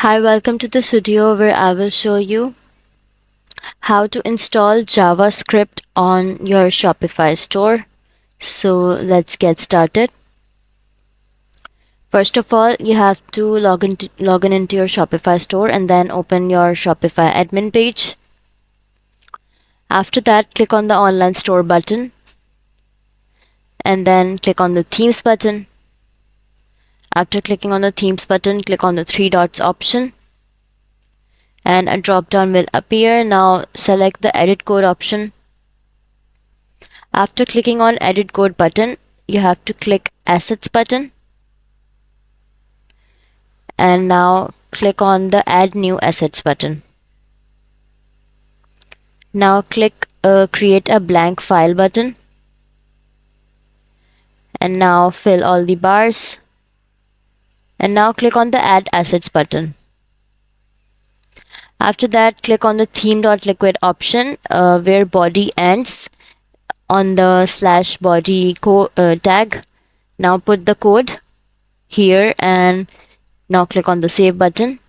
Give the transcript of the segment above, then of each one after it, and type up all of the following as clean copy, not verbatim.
Hi, welcome to this video where I will show you how to install JavaScript on your Shopify store. So let's get started. First of all, you have to log in into your Shopify store and then open your Shopify admin page. After that, click on the online store button and then click on the themes button. After clicking on the themes button, click on the three dots option and a drop down will appear. Now select the edit code option. After clicking on edit code button, you have to click assets button and now click on the add new assets button. Now click create a blank file button and now fill all the bars and now click on the add assets button. After that, click on the theme.liquid option where body ends on the /body tag. Now put the code here and now click on the save button.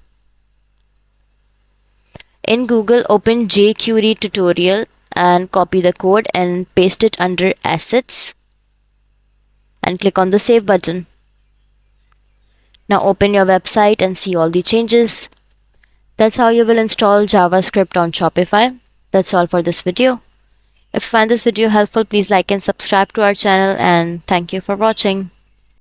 In Google, open jQuery tutorial and copy the code and paste it under assets and click on the save button. Now open your website and see all the changes. That's how you will install JavaScript on Shopify. That's all for this video. If you find this video helpful, please like and subscribe to our channel, and thank you for watching.